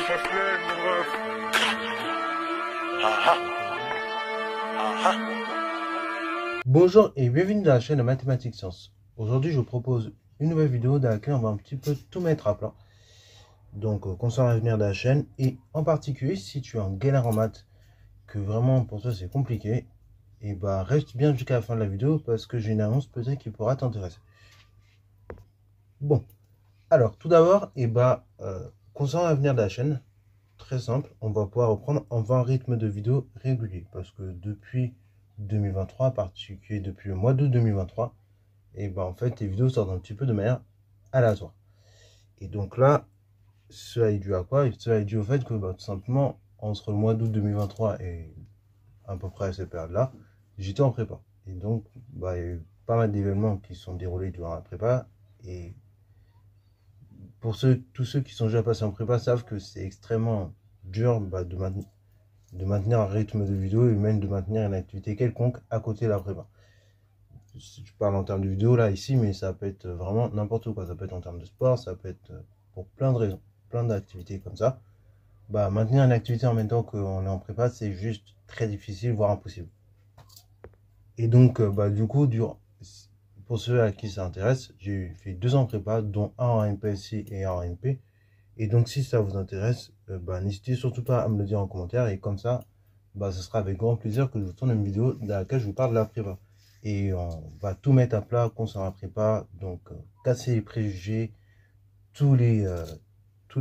la flemme, mon ref. Bonjour et bienvenue dans la chaîne de Mathématiques Sciences. Aujourd'hui, je vous propose une nouvelle vidéo dans laquelle on va un petit peu tout mettre à plat. Donc, concernant l'avenir de la chaîne et en particulier si tu es en galère en maths, que vraiment pour toi c'est compliqué, et bah reste bien jusqu'à la fin de la vidéo parce que j'ai une annonce peut-être qui pourra t'intéresser. Bon, alors tout d'abord, concernant l'avenir de la chaîne, très simple, on va pouvoir reprendre un rythme de vidéo régulier parce que depuis 2023, en particulier depuis le mois d'août 2023, en fait les vidéos sortent un petit peu de manière aléatoire. Et donc là, cela est dû à quoi? Cela est dû au fait que tout simplement, entre le mois d'août 2023 et à peu près cette période-là, j'étais en prépa. Et donc, il y a eu pas mal d'événements qui sont déroulés durant la prépa. Et pour tous ceux qui sont déjà passés en prépa savent que c'est extrêmement dur de maintenir un rythme de vidéo et même de maintenir une activité quelconque à côté de la prépa. Si tu parles en termes de vidéo là ici, mais ça peut être vraiment n'importe quoi. Ça peut être en termes de sport, ça peut être pour plein de raisons, plein d'activités comme ça. Maintenir une activité en même temps qu'on est en prépa, c'est juste très difficile, voire impossible. Et donc, du coup, pour ceux à qui ça intéresse, j'ai fait 2 ans en prépa, dont un en MPSI et un en MP. Et donc, si ça vous intéresse, n'hésitez surtout pas à me le dire en commentaire. Et comme ça, ce sera avec grand plaisir que je vous tourne une vidéo dans laquelle je vous parle de la prépa. Et on va tout mettre à plat concernant la prépa. Donc, casser les préjugés, tous les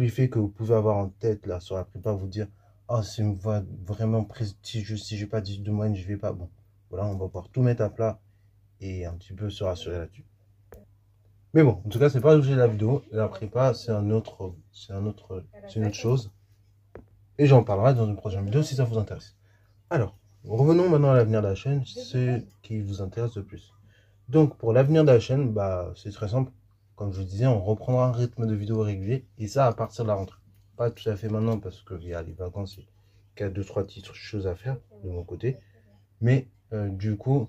faits que vous pouvez avoir en tête là sur la prépa, vous dire ah, c'est une voie vraiment prestigieux, si j'ai pas 18 de moyenne, je vais pas. Bon, voilà, on va pouvoir tout mettre à plat et un petit peu se rassurer là-dessus. Mais bon, en tout cas, c'est pas l'objet de la vidéo. La prépa, c'est une autre chose. Et j'en parlerai dans une prochaine vidéo si ça vous intéresse. Alors, revenons maintenant à l'avenir de la chaîne, ce qui vous intéresse le plus. Donc, pour l'avenir de la chaîne, c'est très simple. Comme je vous disais, on reprendra un rythme de vidéo régulier, et ça à partir de la rentrée. Pas tout à fait maintenant, parce qu'il y a les vacances et qu'il y a 2-3 petites choses à faire de mon côté. Mais du coup,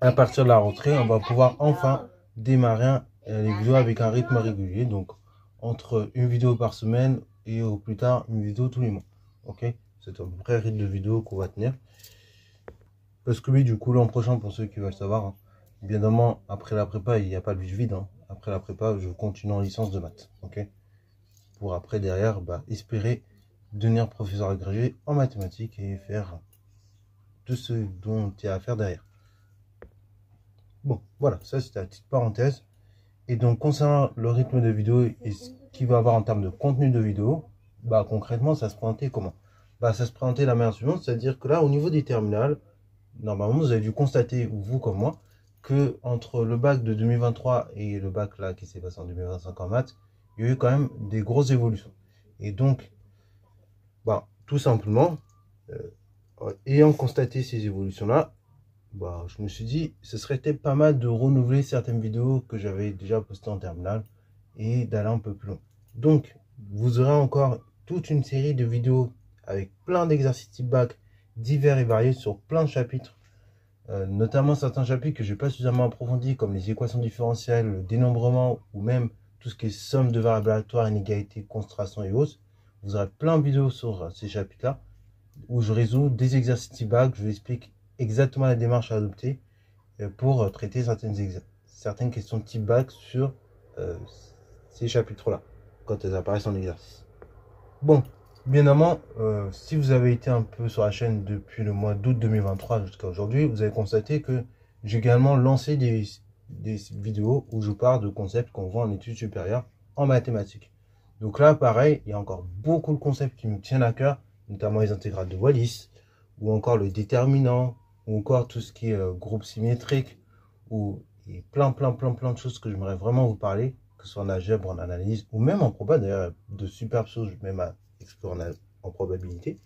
à partir de la rentrée, on va pouvoir enfin démarrer les vidéos avec un rythme régulier. Donc, entre une vidéo par semaine et au plus tard, une vidéo tous les mois. Ok? C'est un vrai rythme de vidéo qu'on va tenir. Parce que oui, du coup, l'an prochain, pour ceux qui veulent savoir, hein, bien évidemment, après la prépa, il n'y a pas de vide. Hein. Après la prépa, je continue en licence de maths. Ok, pour après, derrière, espérer devenir professeur agrégé en mathématiques et faire tout ce dont il y a à faire derrière. Bon, voilà, ça c'était la petite parenthèse. Et donc, concernant le rythme de vidéo et ce qu'il va avoir en termes de contenu de vidéo, concrètement, ça se présentait comment? Ça se présentait de la manière suivante, c'est-à-dire que là, au niveau des terminales, normalement, vous avez dû constater, vous comme moi, que entre le bac de 2023 et le bac là qui s'est passé en 2025 en maths, il y a eu quand même des grosses évolutions. Et donc, tout simplement, ayant constaté ces évolutions-là, je me suis dit, ce serait peut-être pas mal de renouveler certaines vidéos que j'avais déjà postées en terminale et d'aller un peu plus loin. Donc, vous aurez encore toute une série de vidéos avec plein d'exercices type bac divers et variés sur plein de chapitres, notamment certains chapitres que je n'ai pas suffisamment approfondis, comme les équations différentielles, le dénombrement ou même tout ce qui est somme de variables aléatoires, inégalité, concentration et autres. Vous aurez plein de vidéos sur ces chapitres-là où je résous des exercices type bac, je vous explique exactement la démarche à adopter pour traiter certaines questions de type bac sur ces chapitres-là, quand elles apparaissent en exercice. Bon, bien évidemment, si vous avez été un peu sur la chaîne depuis le mois d'août 2023 jusqu'à aujourd'hui, vous avez constaté que j'ai également lancé des vidéos où je parle de concepts qu'on voit en études supérieures en mathématiques. Donc là, pareil, il y a encore beaucoup de concepts qui me tiennent à cœur, notamment les intégrales de Wallis, ou encore le déterminant, ou encore tout ce qui est groupe symétrique, ou plein de choses que j'aimerais vraiment vous parler, que ce soit en algèbre, en analyse, ou même en proba, d'ailleurs, de superbes choses, même à explorer en probabilité.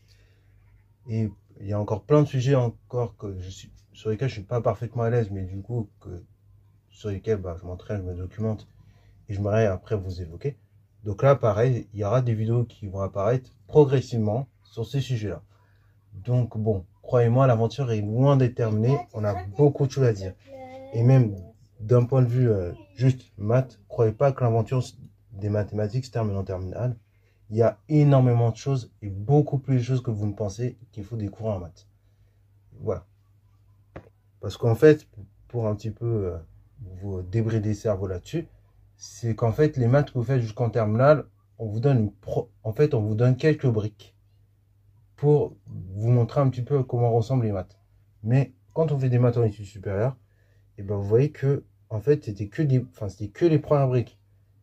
Et il y a encore plein de sujets encore sur lesquels je suis pas parfaitement à l'aise, mais du coup, sur lesquels je m'entraîne, je me documente, et j'aimerais après vous évoquer. Donc là, pareil, il y aura des vidéos qui vont apparaître progressivement sur ces sujets-là. Donc bon, croyez-moi, l'aventure est loin d'être terminée. On a beaucoup de choses à dire. Et même d'un point de vue juste maths, croyez pas que l'aventure des mathématiques se termine en terminale. il y a énormément de choses et beaucoup plus de choses que vous ne pensez qu'il faut découvrir en maths. Voilà. Parce qu'en fait, pour un petit peu vous débrider le cerveau là-dessus, c'est qu'en fait, les maths que vous faites jusqu'en terminale, on vous donne on vous donne quelques briques pour vous montrer un petit peu comment ressemblent les maths. Mais quand on fait des maths en études supérieures, et ben vous voyez que en fait, c'était que les premières briques.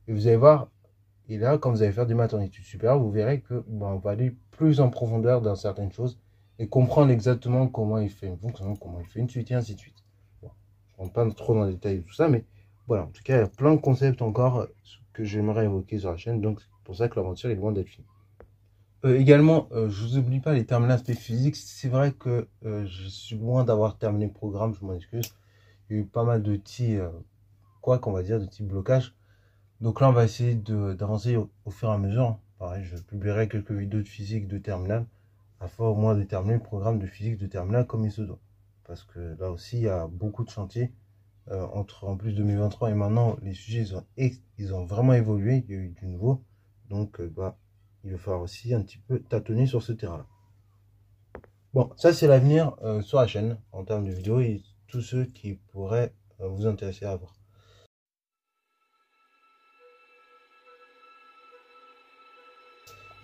Et vous allez voir, et là, quand vous allez faire des maths en études supérieures, vous verrez que on va aller plus en profondeur dans certaines choses et comprendre exactement comment il fait une fonction, comment il fait une suite et ainsi de suite. Bon, je ne rentre pas trop dans les détails de tout ça, mais voilà, en tout cas, il y a plein de concepts encore que j'aimerais évoquer sur la chaîne, donc c'est pour ça que l'aventure est loin d'être finie. Également, je vous oublie pas les terminales aspect physique. C'est vrai que je suis loin d'avoir terminé le programme, je m'en excuse. Il y a eu pas mal de petits, qu'on va dire, de petits blocages. Donc là, on va essayer d'avancer au fur et à mesure. Pareil, je publierai quelques vidéos de physique de terminale, afin au moins de terminer le programme de physique de terminale comme il se doit. Parce que là aussi, il y a beaucoup de chantiers. En plus 2023 et maintenant, les sujets, ils ont vraiment évolué. Il y a eu du nouveau. Donc, il va falloir aussi un petit peu tâtonner sur ce terrain-là. Bon, ça c'est l'avenir sur la chaîne en termes de vidéos et tous ceux qui pourraient vous intéresser à voir.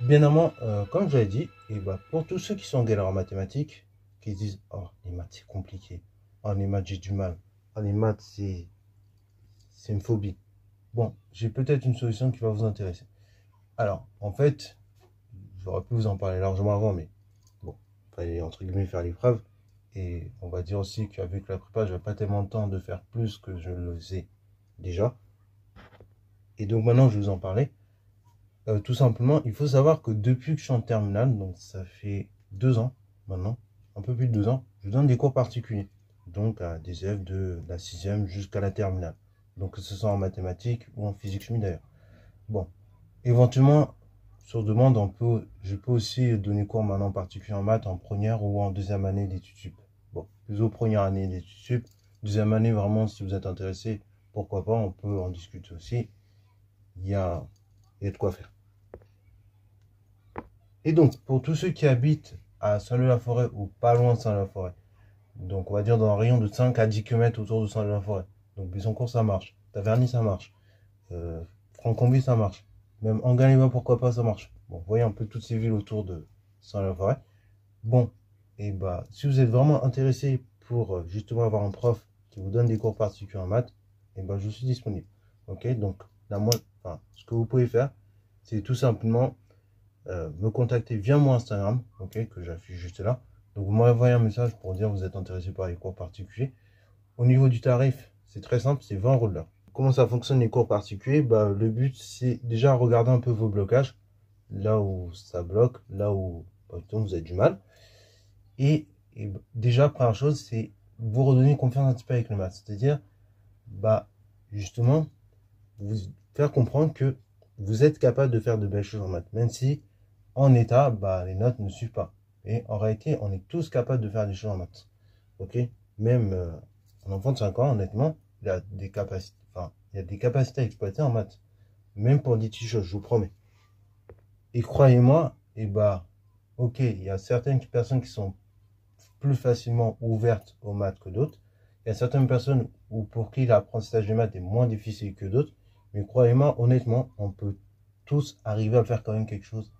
Bien évidemment, comme je l'ai dit, et pour tous ceux qui sont en galère en mathématiques, qui se disent « Oh, les maths c'est compliqué. Oh, les maths j'ai du mal. Oh, les maths c'est une phobie. » Bon, j'ai peut-être une solution qui va vous intéresser. Alors, en fait, j'aurais pu vous en parler largement avant, mais bon, il fallait entre guillemets faire l'épreuve. Et on va dire aussi qu'avec la prépa, je n'avais pas tellement de temps de faire plus que je le faisais déjà. Et donc maintenant, je vais vous en parler. Tout simplement, il faut savoir que depuis que je suis en terminale, donc ça fait 2 ans maintenant, un peu plus de 2 ans, je donne des cours particuliers. Donc à des élèves de la 6e jusqu'à la terminale. Donc que ce soit en mathématiques ou en physique-chimie d'ailleurs. Bon, éventuellement, sur demande, je peux aussi donner cours maintenant particulier en maths en première ou en deuxième année d'études sup. Bon, plutôt première année d'études sup. Deuxième année, vraiment, si vous êtes intéressé, pourquoi pas, on peut en discuter aussi. Il y a de quoi faire. Et donc, pour tous ceux qui habitent à Saint-Leu-la-Forêt ou pas loin de Saint-Leu-la-Forêt, donc on va dire dans un rayon de 5 à 10 km autour de Saint-Leu-la-Forêt, donc Bessancourt ça marche, Taverny ça marche, Franconville ça marche, même Enghien-les-Bains pourquoi pas ça marche. Bon, vous voyez un peu toutes ces villes autour de Saint-Leu-la-Forêt. Bon, et si vous êtes vraiment intéressé pour justement avoir un prof qui vous donne des cours particuliers en maths, et je suis disponible. Ok, donc ce que vous pouvez faire, c'est tout simplement me contacter via mon Instagram, ok, que j'affiche juste là. Donc vous m'envoyez un message pour dire que vous êtes intéressé par les cours particuliers. Au niveau du tarif, c'est très simple, c'est 20 € de l'heure. Comment ça fonctionne les cours particuliers? Le but c'est déjà regarder un peu vos blocages, là où ça bloque, là où vous avez du mal. Et déjà, première chose, c'est vous redonner confiance un petit peu avec le maths. C'est-à-dire, justement, vous faire comprendre que vous êtes capable de faire de belles choses en maths, même si en état, les notes ne suivent pas. Et en réalité, on est tous capables de faire des choses en maths. Ok? Même un enfant de 5 ans, honnêtement, il a des capacités, à exploiter en maths. Même pour des petites choses, je vous promets. Et croyez-moi, ok, il y a certaines personnes qui sont plus facilement ouvertes aux maths que d'autres. Il y a certaines personnes pour qui l'apprentissage des maths est moins difficile que d'autres. Mais croyez-moi, honnêtement, on peut tous arriver à faire quand même quelque chose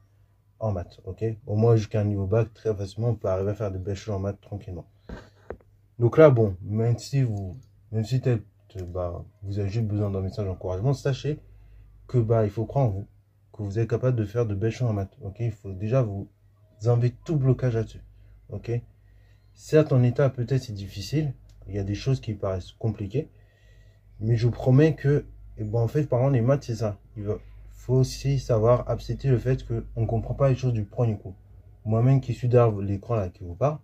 en maths, ok? Au moins jusqu'à un niveau bac, très facilement, on peut arriver à faire de belles choses en maths tranquillement. Donc là, bon, même si vous avez juste besoin d'un message d'encouragement, sachez que il faut croire en vous, que vous êtes capable de faire de belles choses en maths, ok? Il faut déjà vous enlever tout blocage là-dessus, ok? Certes, en état, peut-être c'est difficile, il y a des choses qui paraissent compliquées, mais je vous promets que, en fait, par exemple, les maths, c'est ça. Il faut aussi savoir accepter le fait qu'on ne comprend pas les choses du premier coup. Moi-même qui suis derrière l'écran là, qui vous parle,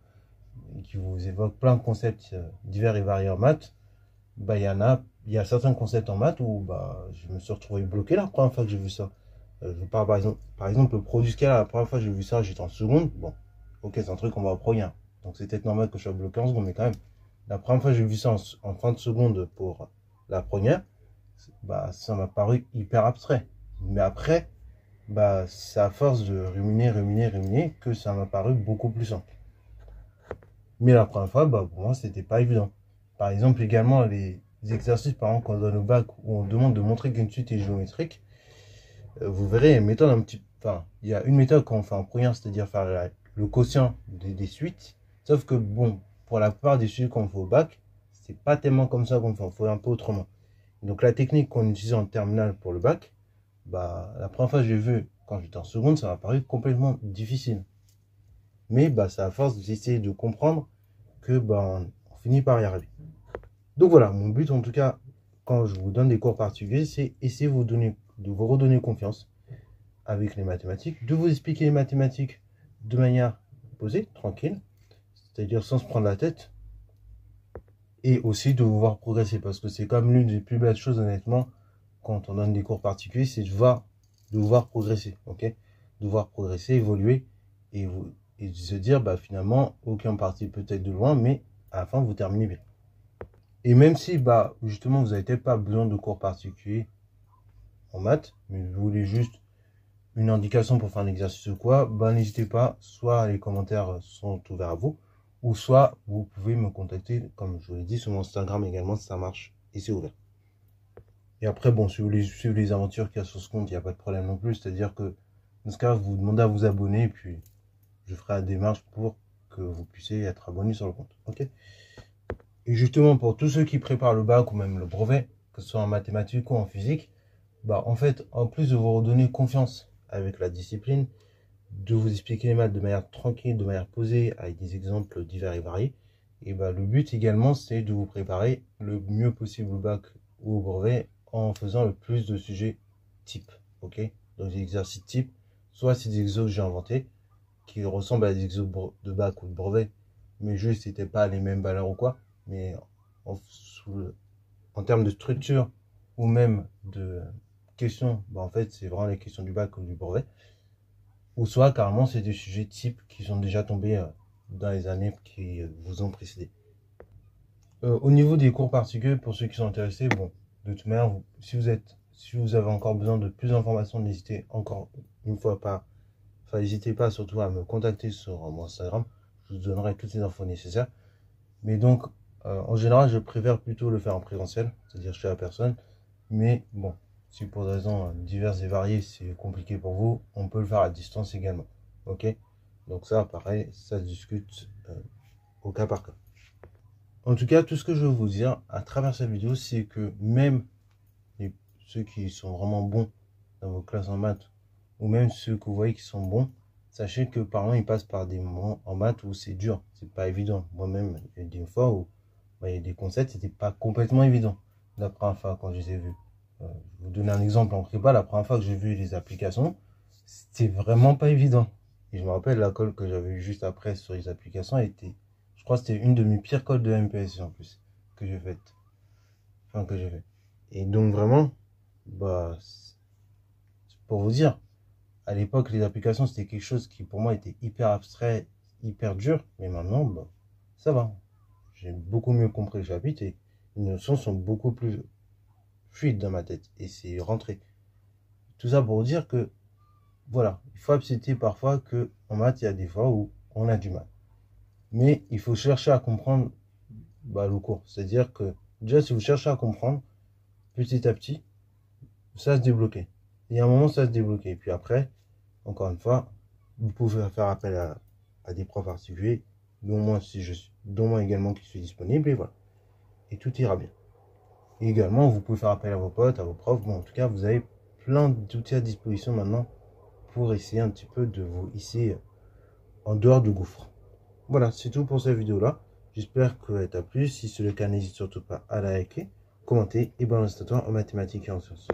et qui vous évoque plein de concepts divers et variés en maths, il y a certains concepts en maths où je me suis retrouvé bloqué la première fois que j'ai vu ça. Je parle par exemple le produit scalaire, la première fois que j'ai vu ça, j'étais en seconde. Bon, ok, c'est un truc qu'on va au première. Donc c'est peut-être normal que je sois bloqué en seconde, mais quand même, la première fois que j'ai vu ça en fin de seconde pour la première, ça m'a paru hyper abstrait. Mais après, bah, c'est à force de ruminer que ça m'a paru beaucoup plus simple. Mais la première fois, bah, pour moi, c'était pas évident. Par exemple, également, les exercices, par exemple, qu'on donne au bac, où on demande de montrer qu'une suite est géométrique, vous verrez, il y a une méthode un petit... Enfin, il y a une méthode qu'on fait en première, c'est-à-dire faire le quotient des suites. Sauf que, bon, pour la plupart des suites qu'on fait au bac, c'est pas tellement comme ça qu'on fait, on fait un peu autrement. Donc, la technique qu'on utilise en terminale pour le bac, bah, la première fois que j'ai vu, quand j'étais en seconde, ça m'a paru complètement difficile. Mais, bah, c'est à force d'essayer de comprendre que, bah, on finit par y arriver. Donc voilà, mon but en tout cas, quand je vous donne des cours particuliers, c'est essayer de vous redonner confiance avec les mathématiques, de vous expliquer les mathématiques de manière posée, tranquille, c'est-à-dire sans se prendre la tête, et aussi de vous voir progresser, parce que c'est comme l'une des plus belles choses, honnêtement, quand on donne des cours particuliers, c'est de vous voir progresser, ok? De voir progresser, évoluer, et de se dire, bah finalement, ok, on partit peut-être de loin, mais à la fin, vous terminez bien. Et même si, bah, justement, vous n'avez peut-être pas besoin de cours particuliers en maths, mais vous voulez juste une indication pour faire un exercice ou quoi, bah, n'hésitez pas, soit les commentaires sont ouverts à vous, ou soit vous pouvez me contacter, comme je vous l'ai dit, sur mon Instagram également, ça marche, et c'est ouvert. Et après, bon, si vous voulez suivre les aventures qu'il y a sur ce compte, il n'y a pas de problème non plus, c'est-à-dire que, dans ce cas, vous demandez à vous abonner, et puis je ferai la démarche pour que vous puissiez être abonné sur le compte, ok? Et justement, pour tous ceux qui préparent le bac ou même le brevet, que ce soit en mathématiques ou en physique, bah, en fait, en plus de vous redonner confiance avec la discipline, de vous expliquer les maths de manière tranquille, de manière posée, avec des exemples divers et variés, et bah, le but également, c'est de vous préparer le mieux possible au bac ou au brevet en faisant le plus de sujets types, ok? Donc des exercices types, soit c'est des exos que j'ai inventés, qui ressemblent à des exos de bac ou de brevet, mais juste c'était pas les mêmes valeurs ou quoi, mais en termes de structure ou même de questions, bah en fait c'est vraiment les questions du bac ou du brevet, ou soit carrément c'est des sujets types qui sont déjà tombés dans les années qui vous ont précédé. Au niveau des cours particuliers, pour ceux qui sont intéressés, bon, de toute manière, si vous avez encore besoin de plus d'informations, n'hésitez encore une fois pas, enfin n'hésitez pas surtout à me contacter sur mon Instagram, je vous donnerai toutes les infos nécessaires. Mais donc, en général, je préfère plutôt le faire en présentiel, c'est-à-dire chez la personne. Mais bon, si pour des raisons diverses et variées, c'est compliqué pour vous, on peut le faire à distance également. Ok? Donc ça, pareil, ça se discute au cas par cas. En tout cas, tout ce que je veux vous dire à travers cette vidéo, c'est que même ceux qui sont vraiment bons dans vos classes en maths, ou même ceux que vous voyez qui sont bons, sachez que par exemple, ils passent par des moments en maths où c'est dur, c'est pas évident. Moi-même, il y a des fois où il y a des concepts, c'était pas complètement évident la première fois quand je les ai vus. Je vais vous donner un exemple en prépa, la première fois que j'ai vu les applications, c'était vraiment pas évident. Et je me rappelle la colle que j'avais eu juste après sur les applications était, je crois que c'était une de mes pires colles de MPSC en plus, que j'ai faite. Enfin, que j'ai fait. Et donc vraiment, bah, pour vous dire, à l'époque, les applications, c'était quelque chose qui pour moi était hyper abstrait, hyper dur, mais maintenant, bah, ça va. J'ai beaucoup mieux compris le chapitre et les notions sont beaucoup plus fluides dans ma tête et c'est rentré. Tout ça pour dire que, voilà, il faut accepter parfois que en maths, il y a des fois où on a du mal. Mais il faut chercher à comprendre bah, le cours. C'est-à-dire que, déjà, si vous cherchez à comprendre, petit à petit, ça va se débloquer. Il y a un moment, ça va se débloquer. Et puis après, encore une fois, vous pouvez faire appel à des profs particuliers, dont moi également qui suis disponible, et voilà. Et tout ira bien. Et également, vous pouvez faire appel à vos potes, à vos profs. Bon, en tout cas, vous avez plein d'outils à disposition maintenant pour essayer un petit peu de vous hisser en dehors du gouffre. Voilà, c'est tout pour cette vidéo-là. J'espère qu'elle t'a plu. Si c'est le cas, n'hésite surtout pas à la liker, commenter et balancer toi en mathématiques et en sciences.